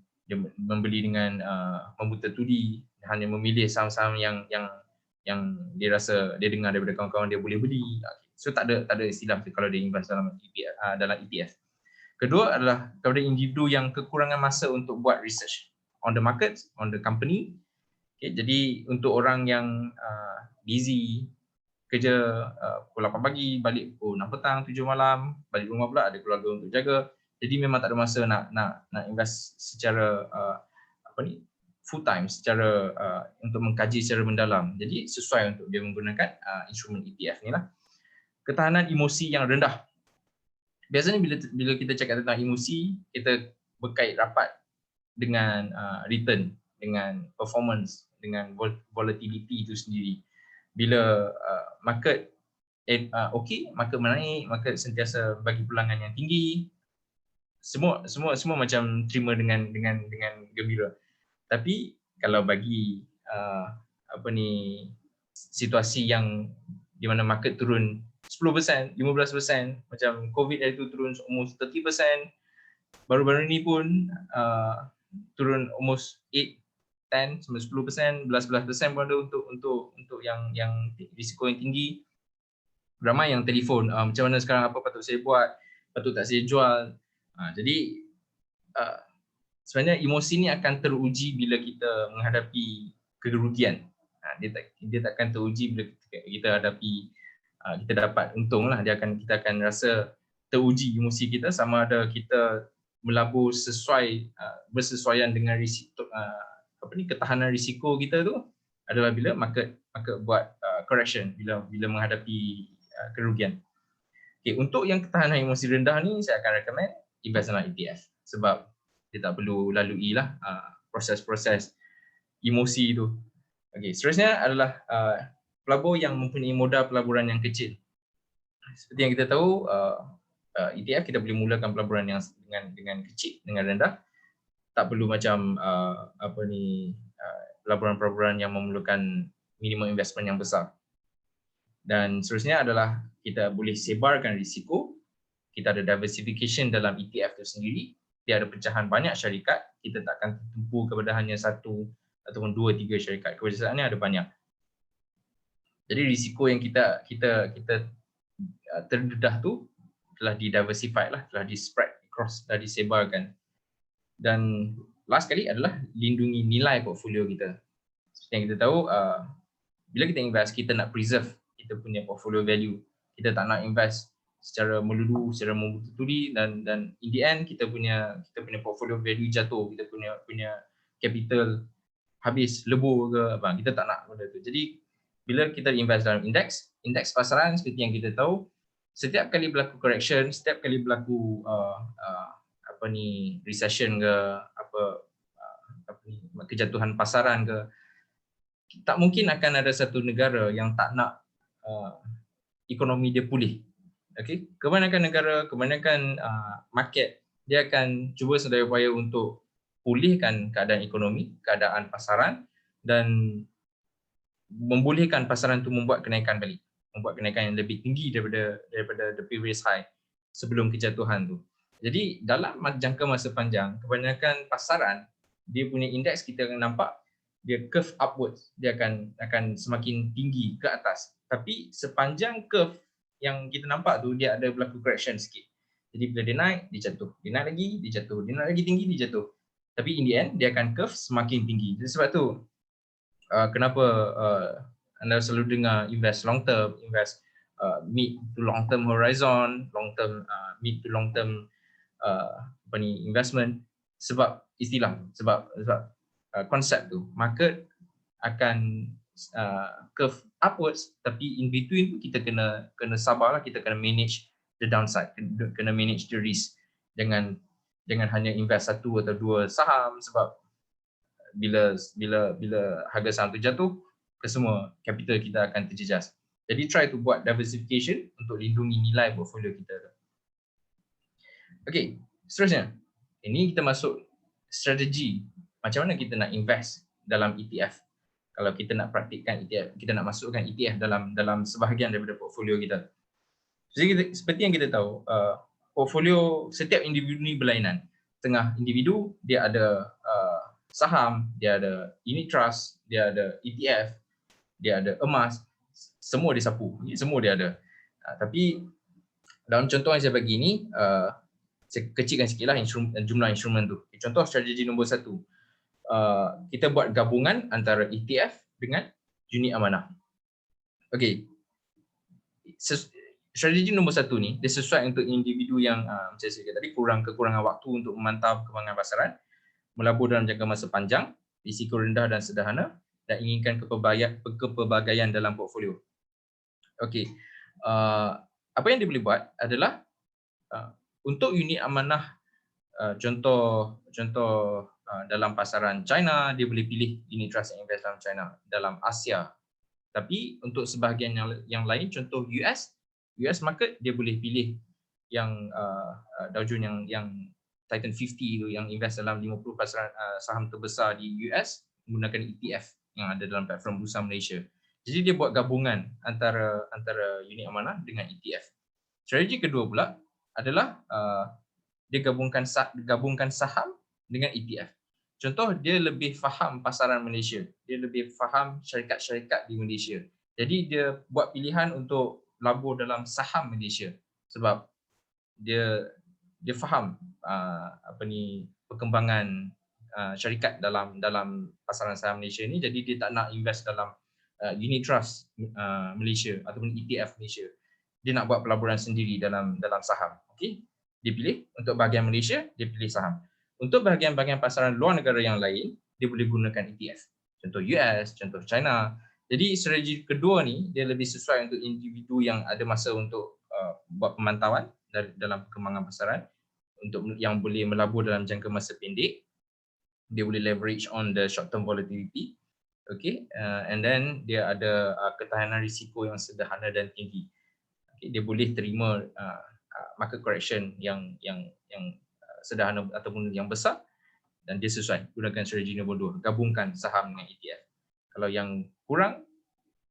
dengan membuta tudi, hanya memilih saham-saham yang dia rasa dia dengar daripada kawan-kawan dia boleh beli. So tak ada istilah tu kalau dia invest dalam ETF. Kedua adalah kepada individu yang kekurangan masa untuk buat research on the market, on the company. Okay, jadi untuk orang yang busy, kerja pukul 8 pagi, balik pukul 6 petang, 7 malam, balik rumah pula ada keluarga untuk jaga. Jadi memang tak ada masa nak invest secara full time, secara untuk mengkaji secara mendalam. Jadi sesuai untuk dia menggunakan instrumen ETF ni lah. Ketahanan emosi yang rendah. Biasanya bila kita cakap tentang emosi, kita berkait rapat dengan return, dengan performance, dengan volatility itu sendiri. Bila market market menaik, market sentiasa bagi pulangan yang tinggi, semua macam terima dengan gembira. Tapi kalau bagi situasi yang di mana market turun 10%, 15%, macam COVID itu turun almost 30%, baru-baru ni pun turun almost 8, 10, 10%, 11% pun ada untuk yang risiko yang tinggi. Ramai yang telefon, macam mana sekarang, apa patut saya buat, patut tak saya jual. Jadi sebenarnya emosi ni akan teruji bila kita menghadapi kerugian. Dia takkan teruji bila kita hadapi kita dapat untung lah. Kita akan rasa teruji emosi kita sama ada kita melabur bersesuaian dengan risiko, ketahanan risiko kita tu adalah bila market buat correction, bila menghadapi kerugian. Okay, untuk yang ketahanan emosi rendah ni saya akan recommend invest dalam ETF sebab dia tak perlu lalui lah proses-proses emosi tu. Okey, seterusnya adalah pelabur yang mempunyai modal pelaburan yang kecil. Seperti yang kita tahu, ETF kita boleh mulakan pelaburan yang dengan kecil, dengan rendah. Tak perlu macam pelaburan-pelaburan yang memerlukan minimum investment yang besar. Dan seterusnya adalah kita boleh sebarkan risiko. Kita ada diversification dalam ETF itu sendiri. Dia ada pecahan banyak syarikat. Kita tak akan tertumpu kepada hanya satu ataupun 2-3 syarikat. Kebiasaannya ada banyak. Jadi risiko yang kita terdedah tu telah diversify lah, telah di-spread across, telah disebarkan. Dan last kali adalah lindungi nilai portfolio kita. Seperti yang kita tahu, bila kita invest, kita nak preserve kita punya portfolio value. Kita tak nak invest secara melulu, secara membutuli, dan in the end kita punya portfolio value jatuh, kita punya capital habis, lebur ke apa. Kita tak nak benda tu. Jadi bila kita invest dalam indeks pasaran, seperti yang kita tahu, setiap kali berlaku correction, setiap kali berlaku recession ke kejatuhan pasaran ke, tak mungkin akan ada satu negara yang tak nak ekonomi dia pulih. Okey, kebanyakan negara, kebanyakan market, dia akan cuba sedaya upaya untuk pulihkan keadaan ekonomi, keadaan pasaran, dan membolehkan pasaran itu membuat kenaikan balik, membuat kenaikan yang lebih tinggi daripada the previous high sebelum kejatuhan tu. Jadi dalam jangka masa panjang, kebanyakan pasaran dia punya indeks kita akan nampak dia curve upwards, dia akan semakin tinggi ke atas. Tapi sepanjang curve yang kita nampak tu dia ada berlaku correction sikit. Jadi bila dia naik, dia jatuh. Dia naik lagi, dia jatuh. Dia naik lagi tinggi, dia jatuh. Tapi in the end dia akan curve semakin tinggi. Jadi sebab tu kenapa anda selalu dengar invest long term, invest mid to long term horizon, long term mid to long term investment, sebab konsep tu market akan curve upwards, tapi in between kita kena sabarlah, kita kena manage the downside, kena manage the risk. Jangan hanya invest satu atau dua saham, sebab bila harga saham tu jatuh, kesemua capital kita akan terjejas. Jadi try to buat diversification untuk lindungi nilai portfolio kita. Okey, seterusnya. Ini kita masuk strategi macam mana kita nak invest dalam ETF. Kalau kita nak praktikkan ETF, kita nak masukkan ETF dalam sebahagian daripada portfolio kita. Seperti yang kita tahu, portfolio setiap individu ni berlainan. Setengah individu dia ada saham, dia ada unit trust, dia ada ETF, dia ada emas, semua dia sapu, semua dia ada. Tapi dalam contoh yang saya bagi ni, saya kecilkan sikitlah jumlah instrumen tu. Contoh strategi nombor 1, kita buat gabungan antara ETF dengan unit amanah. Okey, strategi nombor 1 ni dia sesuai untuk individu yang macam saya kata tadi, kekurangan waktu untuk memantau perkembangan pasaran, melabur dalam jangka masa panjang, risiko rendah dan sederhana, dan inginkan kepelbagaian dalam portfolio. Okey, apa yang dia boleh buat adalah untuk unit amanah, contoh dalam pasaran China, dia boleh pilih unit trust yang invest dalam China, dalam Asia. Tapi untuk sebahagian yang lain, contoh US market, dia boleh pilih yang Dow Jones yang Titan 50 tu, yang invest dalam 50 pasaran saham terbesar di US menggunakan ETF yang ada dalam platform Bursa Malaysia. Jadi dia buat gabungan antara unit amanah dengan ETF. Strategi kedua pula adalah dia gabungkan saham dengan ETF. Contoh, dia lebih faham pasaran Malaysia, dia lebih faham syarikat-syarikat di Malaysia. Jadi dia buat pilihan untuk labur dalam saham Malaysia sebab dia faham perkembangan syarikat dalam pasaran saham Malaysia ni. Jadi dia tak nak invest dalam unit trust Malaysia ataupun ETF Malaysia. Dia nak buat pelaburan sendiri dalam saham. Okey, dia pilih untuk bahagian Malaysia, dia pilih saham. Untuk bahagian-bahagian pasaran luar negara yang lain, dia boleh gunakan ETF. Contoh US, contoh China. Jadi strategi kedua ni dia lebih sesuai untuk individu yang ada masa untuk buat pemantauan dalam perkembangan pasaran, untuk yang boleh melabur dalam jangka masa pendek. Dia boleh leverage on the short term volatility. Okay, and then dia ada ketahanan risiko yang sederhana dan tinggi. Okay, dia boleh terima market correction yang sederhana ataupun yang besar, dan dia sesuai. Gunakan strategi nombor 2, gabungkan saham dengan ETF. Kalau yang kurang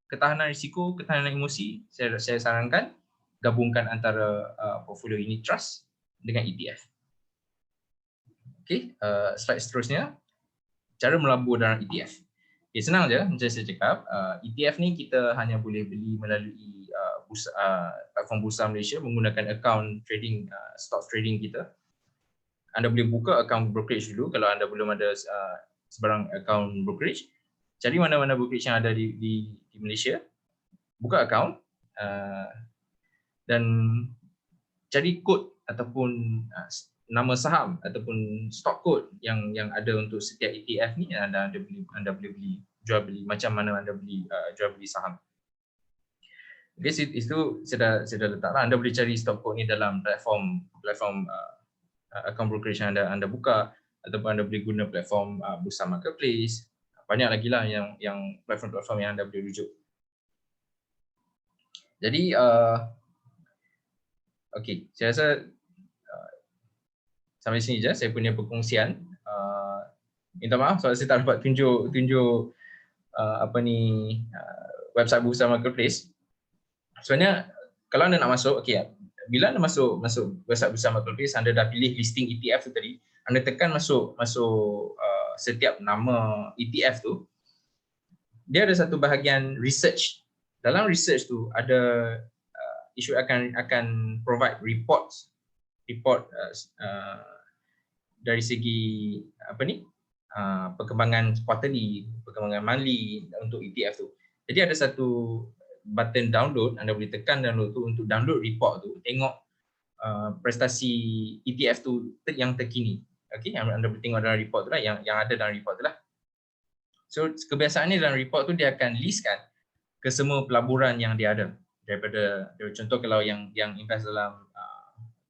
ketahanan risiko, ketahanan emosi, saya sarankan gabungkan antara portfolio unit trust dengan ETF. Okay, slide seterusnya, cara melabur dalam ETF. Okay, senang je macam saya cakap, ETF ni kita hanya boleh beli melalui platform Bursa Malaysia menggunakan akaun trading, stock trading kita. Anda boleh buka akaun brokerage dulu kalau anda belum ada sebarang akaun brokerage. Cari mana-mana brokerage yang ada di Malaysia, buka akaun dan cari kod ataupun nama saham ataupun stock code yang ada untuk setiap ETF ni. Anda boleh beli, jual beli, macam mana anda beli jual beli saham. Okay, itu saya dah letaklah. Anda boleh cari stock code ni dalam platform akaun brokerage yang anda buka, ataupun anda boleh guna platform Bursa Marketplace. Banyak lagi lah yang platform-platform yang anda boleh rujuk. Jadi okey, saya rasa sampai sini je saya punya perkongsian. Minta maaf sebab saya tak dapat tunjuk website Bursa Marketplace. Sebenarnya kalau anda nak masuk, okey, bila anda masuk website Bursa Marketplace, anda dah pilih listing ETF tu tadi, anda tekan masuk setiap nama ETF tu, dia ada satu bahagian research. Dalam research tu ada isu akan provide report dari segi perkembangan quarterly, perkembangan monthly untuk ETF tu. Jadi ada satu button download, anda boleh tekan download tu untuk download report tu, tengok prestasi ETF tu yang terkini. Okey, anda boleh tengok dalam report tu lah, yang ada dalam report tu lah. So kebiasaannya dalam report tu dia akan listkan ke semua pelaburan yang dia ada. Daripada contoh kalau yang invest dalam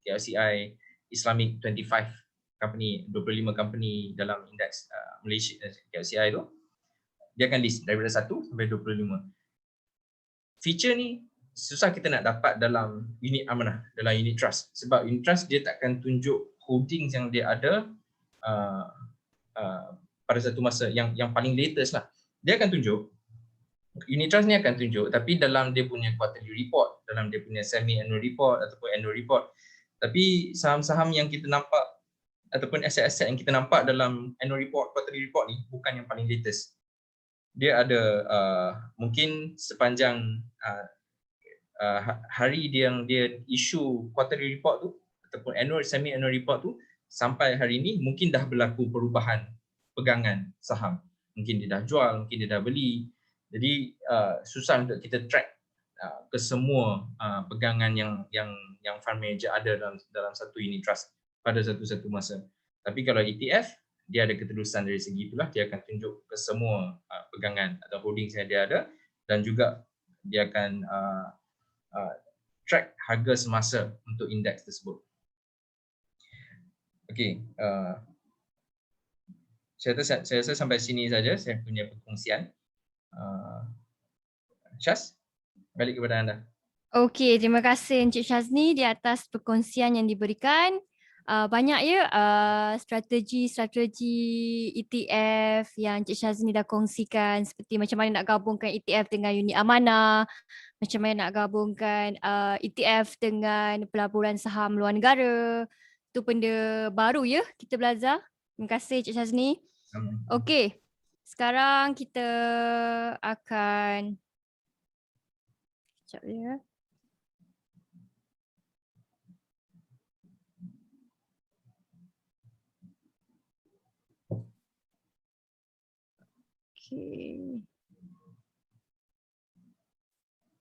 KLCI Islamic 25 company, 25 company dalam indeks Malaysia KLCI tu, dia akan list daripada 1 sampai 25. Feature ni susah kita nak dapat dalam unit amanah, dalam unit trust, sebab unit trust dia takkan tunjuk holdings yang dia ada pada satu masa yang paling latest lah. Dia akan tunjuk, unit trust ni akan tunjuk, tapi dalam dia punya quarterly report, dalam dia punya semi annual report ataupun annual report. Tapi saham-saham yang kita nampak ataupun aset-aset yang kita nampak dalam annual report, quarterly report ni bukan yang paling latest. Dia ada mungkin sepanjang hari dia issue quarterly report tu ataupun semi annual report tu, sampai hari ni mungkin dah berlaku perubahan pegangan saham. Mungkin dia dah jual, mungkin dia dah beli. Jadi susah untuk kita track ke semua pegangan yang fund manager ada dalam satu unit trust pada satu masa. Tapi kalau ETF, dia ada keterusan dari segi itulah, dia akan tunjuk ke semua pegangan atau holdings yang dia ada, dan juga dia akan track harga semasa untuk indeks tersebut. Okey, saya rasa sampai sini saja saya punya perkongsian. Syaz, balik kepada anda. Okey, terima kasih Encik Syazni di atas perkongsian yang diberikan. Banyak ya strategi-strategi ETF yang Encik Syazni dah kongsikan, seperti macam mana nak gabungkan ETF dengan unit amanah, macam mana nak gabungkan ETF dengan pelaburan saham luar negara. Itu benda baru ya kita belajar. Terima kasih Encik Syazni. Okey, sekarang kita akan sekejap ya. Okay.